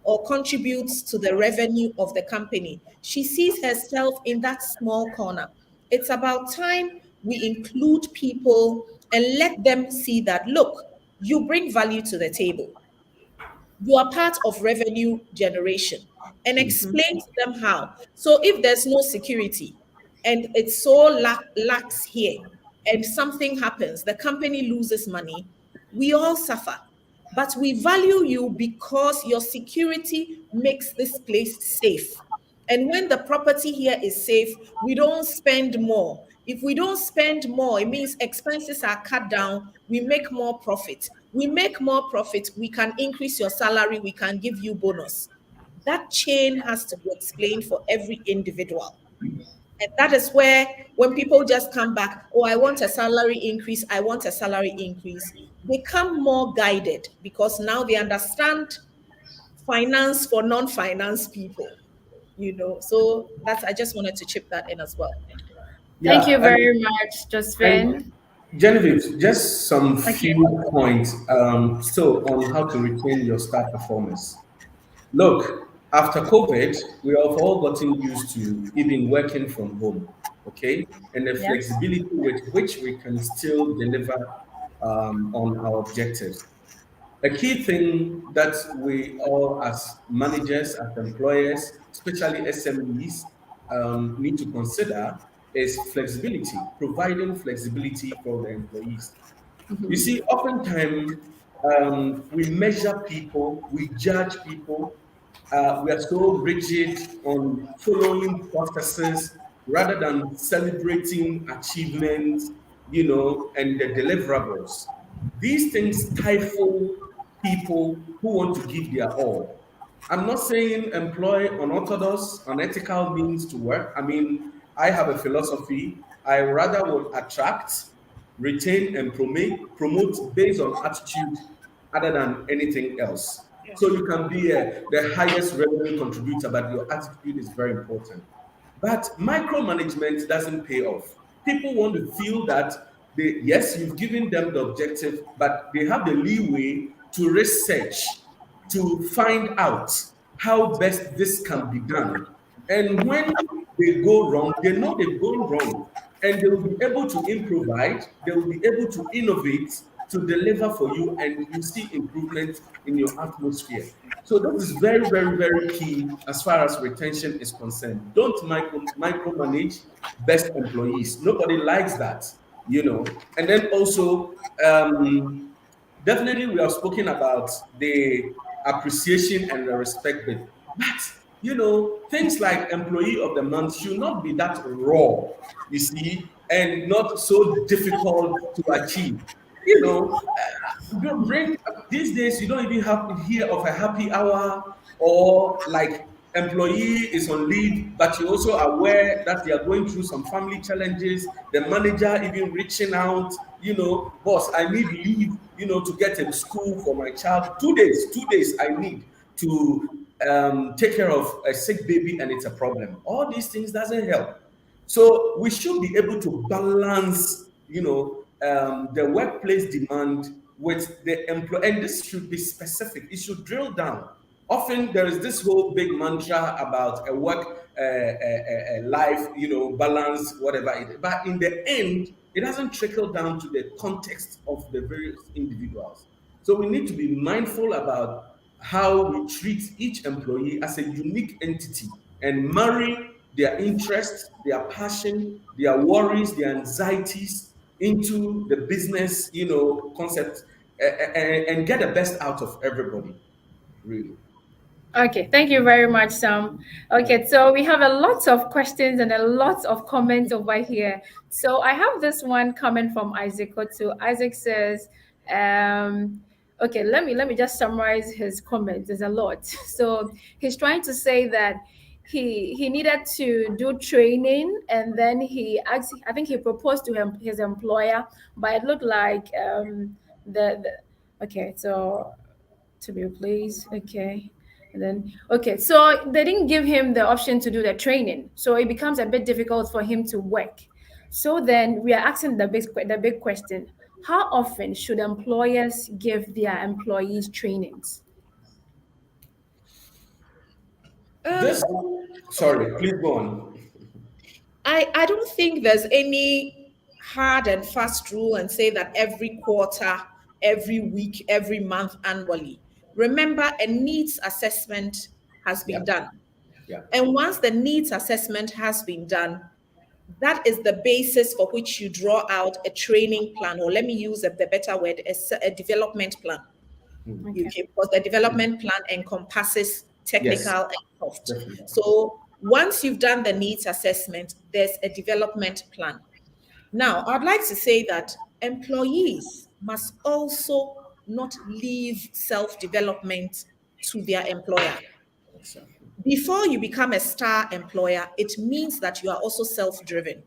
or contributes to the revenue of the company. She sees herself in that small corner. It's about time we include people and let them see that, look, you bring value to the table. You are part of revenue generation, and explain to them how. So if there's no security and it's so lax here and something happens, the company loses money, we all suffer. But we value you because your security makes this place safe. And when the property here is safe, we don't spend more. If we don't spend more, it means expenses are cut down. We make more profit. We make more profit. We can increase your salary. We can give you bonus. That chain has to be explained for every individual. And that is where, when people just come back, oh, I want a salary increase, I want a salary increase, they come more guided because now they understand finance for non-finance people, So I just wanted to chip that in as well. Thank you Yeah, very much, and Josephine. Genevieve, just some Okay. few points still on how to retain your staff performance. Look, after COVID, we have all gotten used to even working from home, okay? And the Yeah. flexibility with which we can still deliver on our objectives. A key thing that we all, as managers, as employers, especially SMEs, need to consider is flexibility, providing flexibility for the employees. You see, oftentimes we measure people, we judge people, we are so rigid on following processes rather than celebrating achievements, and the deliverables. These things stifle people who want to give their all. I'm not saying employ unorthodox, unethical means to work. I mean, I have a philosophy. I rather would attract, retain, and promote based on attitude other than anything else. So you can be the highest revenue contributor, but your attitude is very important. But micromanagement doesn't pay off. People want to feel that yes, you've given them the objective, but they have the leeway to research, to find out how best this can be done. And when they go wrong, they know they've gone wrong. And they will be able to improvise, they will be able to innovate, to deliver for you, and you see improvement in your atmosphere. So that is very, very, very key as far as retention is concerned. Don't micromanage best employees. Nobody likes that. And then also, definitely we have spoken about the appreciation and the respect bit. But things like employee of the month should not be that raw, you see, and not so difficult to achieve. Bring these days you don't even have to hear of a happy hour, or like employee is on leave, but you're also aware that they are going through some family challenges. The manager even reaching out, boss, I need leave, to get in school for my child. 2 days I need to take care of a sick baby, and it's a problem. All these things doesn't help. So we should be able to balance, the workplace demand with the employee, and this should be specific. It should drill down. Often there is this whole big mantra about a work life, balance, whatever it is. But in the end, it doesn't trickle down to the context of the various individuals. So we need to be mindful about how we treat each employee as a unique entity and marry their interests, their passion, their worries, their anxieties into the business, concept, and get the best out of everybody, really. Okay, thank you very much, Sam. Okay, so we have a lot of questions and a lot of comments over here. So I have this one coming from Isaac Otu. Isaac says, okay, let me just summarize his comments. There's a lot. So he's trying to say that he needed to do training, and then I think he proposed to his employer, but it looked like the okay, so to be replaced. Okay. And then, okay, so they didn't give him the option to do the training. So it becomes a bit difficult for him to work. So then we are asking the big question: how often should employers give their employees trainings? Um, This, sorry, please go on. I don't think there's any hard and fast rule and say that every quarter, every week, every month, annually. Remember, a needs assessment has been done. Yeah. And once the needs assessment has been done, that is the basis for which you draw out a training plan, or let me use the better word, a development plan. Okay. Okay, because the development plan encompasses technical Yes. and soft. Definitely. So once you've done the needs assessment, there's a development plan. Now, I'd like to say that employees must also not leave self-development to their employer. Exactly. Before you become a star employer, it means that you are also self-driven.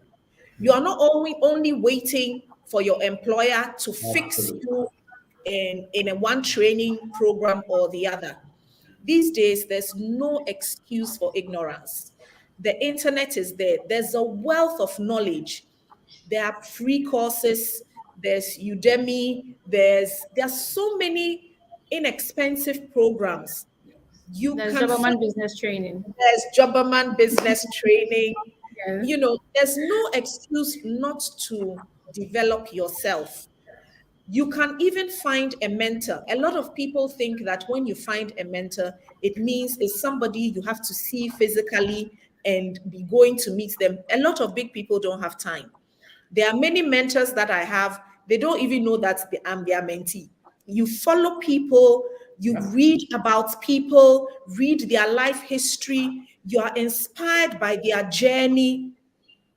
You are not only waiting for your employer to fix Absolutely. you in a one training program or the other. These days, there's no excuse for ignorance. The internet is there. There's a wealth of knowledge. There are free courses. There's Udemy. There's so many inexpensive programs. You There's can find. Jobberman business training. There's Jobberman business training. Yes. There's no excuse not to develop yourself. You can even find a mentor. A lot of people think that when you find a mentor, it means it's somebody you have to see physically and be going to meet them. A lot of big people don't have time. There are many mentors that I have, they don't even know that I'm their mentee. You follow people, you read about people, read their life history, you are inspired by their journey.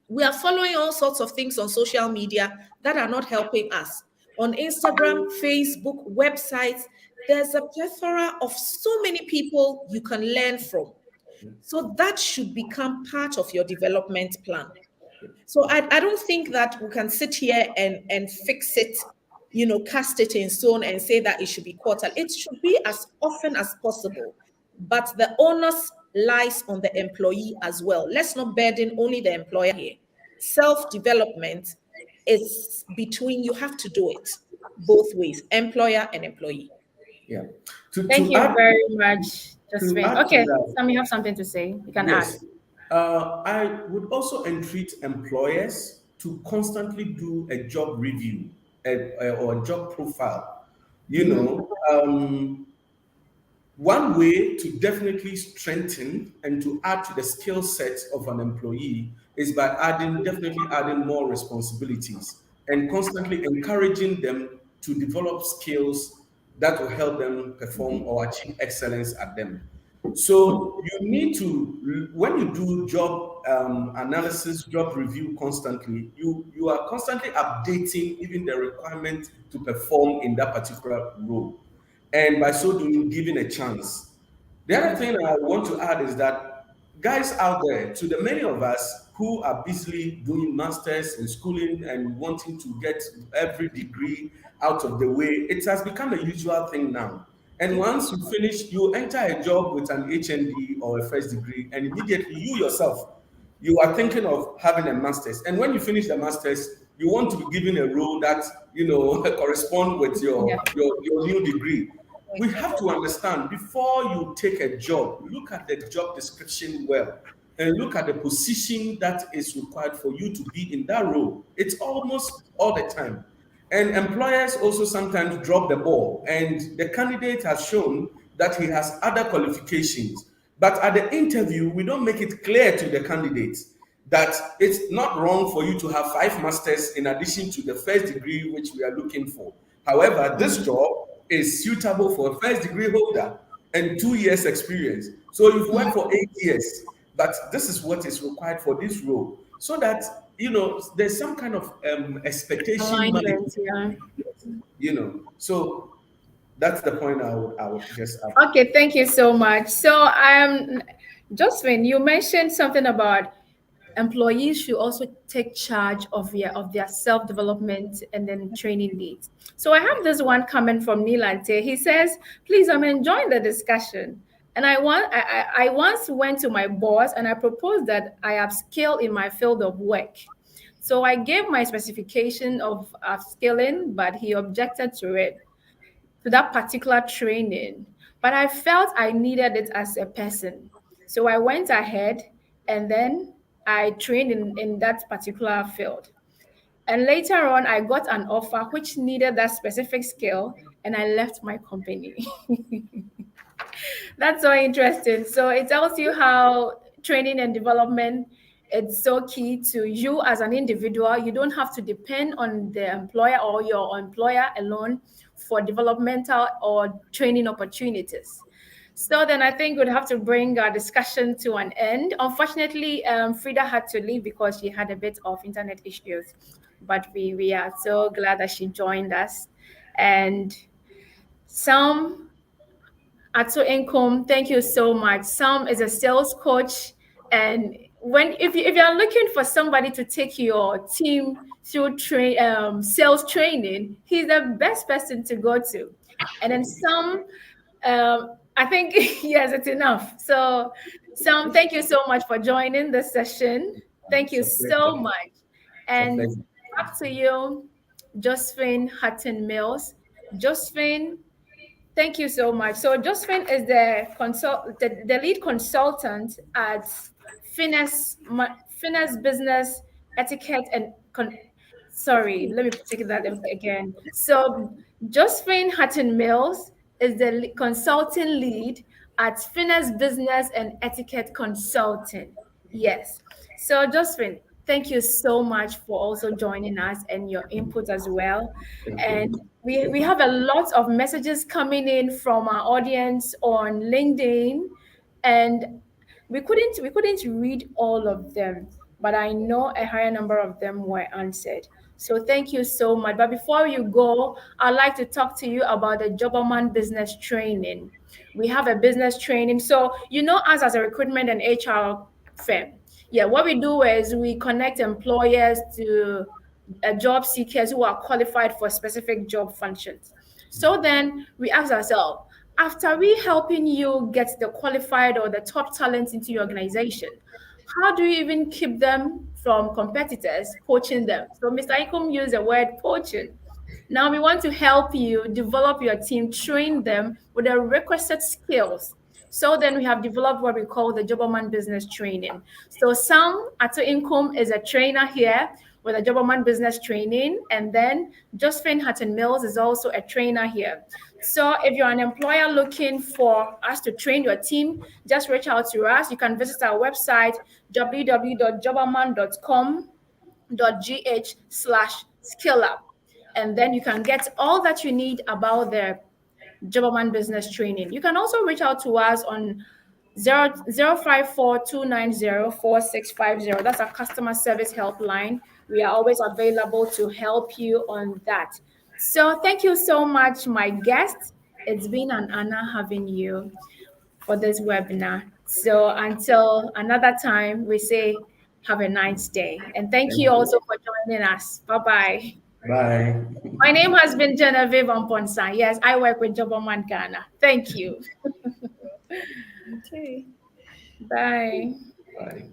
We are following all sorts of things on social media that are not helping us. On Instagram, Facebook, websites, there's a plethora of so many people you can learn from. So that should become part of your development plan. So I don't think that we can sit here and fix it, cast it in stone and say that it should be quarterly. It should be as often as possible. But the onus lies on the employee as well. Let's not burden only the employer here. Self-development is between, you have to do it both ways, employer and employee. Yeah. Thank you very much, Josephine. add to Okay, that, Sam, you have something to say? You can yes. add. I would also entreat employers to constantly do a job review or a job profile. One way to definitely strengthen and to add to the skill set of an employee is by definitely adding more responsibilities and constantly encouraging them to develop skills that will help them perform or achieve excellence at them. So you need to, when you do job analysis, job review constantly, you are constantly updating even the requirement to perform in that particular role. And by so doing, giving a chance. The other thing I want to add is that guys out there, to the many of us who are busily doing masters and schooling and wanting to get every degree out of the way, it has become a usual thing now. And once you finish, you enter a job with an HND or a first degree, and immediately you yourself, you are thinking of having a master's. And when you finish the master's, you want to be given a role that correspond with your new degree. We have to understand, before you take a job, look at the job description well and look at the position that is required for you to be in that role. It's almost all the time. And employers also sometimes drop the ball, and the candidate has shown that he has other qualifications. But at the interview, we don't make it clear to the candidate that it's not wrong for you to have 5 masters in addition to the first degree which we are looking for. However, this job is suitable for a first degree holder and 2 years experience. So you've worked for 8 years, but this is what is required for this role. So that, there's some kind of expectation. Alignment, So that's the point I would just add. Okay, thank you so much. So, Josephine, you mentioned something about employees should also take charge of their self-development and then training needs. So I have this one comment from Nilante. He says, please, I'm enjoying the discussion. And I once went to my boss and I proposed that I upskill in my field of work. So I gave my specification of upskilling, but he objected to that particular training. But I felt I needed it as a person. So I went ahead and then I trained in that particular field. And later on, I got an offer which needed that specific skill, and I left my company. That's so interesting. So it tells you how training and development is so key to you as an individual. You don't have to depend on the employer or your employer alone for developmental or training opportunities. So then I think we'd have to bring our discussion to an end. Unfortunately, Frida had to leave because she had a bit of internet issues, but we are so glad that she joined us. And some Ato Incoom, thank you so much. Sam is a sales coach, and if you are looking for somebody to take your team through sales training, he's the best person to go to. And then Sam, I think yes, it's enough. So Sam, thank you so much for joining the session. Thank you so much. And back to you, Josephine Hutton-Mills. Josephine, thank you so much. So Josephine is the lead consultant at Finesse Business Etiquette and sorry, let me take that again. So Josephine Hutton-Mills is the consulting lead at Finesse Business and Etiquette Consulting. Yes. So Josephine, thank you so much for also joining us and your input as well. And we have a lot of messages coming in from our audience on LinkedIn, and we couldn't read all of them, but I know a higher number of them were answered. So thank you so much. But before you go, I'd like to talk to you about the Jobberman business training. We have a business training. So you know us as a recruitment and HR firm. Yeah, what we do is we connect employers to job seekers who are qualified for specific job functions. So then we ask ourselves, after we helping you get the qualified or the top talent into your organization, how do you even keep them from competitors poaching them? So Mr. Incoom used the word poaching. Now we want to help you develop your team, train them with the requisite skills. So then we have developed what we call the Jobberman business training. So Sam Ato Incoom is a trainer here with a Jobberman business training, and then Josephine Hutton-Mills is also a trainer here. So if you're an employer looking for us to train your team, just reach out to us. You can visit our website, www.jobberman.com.gh/skillup. And then you can get all that you need about the Jobberman business training. You can also reach out to us on 054-290-4650. That's our customer service helpline. We are always available to help you on that. So thank you so much, my guests. It's been an honor having you for this webinar. So until another time, we say have a nice day. And thank you also for joining us. Bye-bye. Bye. My name has been Genevieve Amponsa. Yes, I work with Jobberman Ghana. Thank you. Okay. Bye. Bye.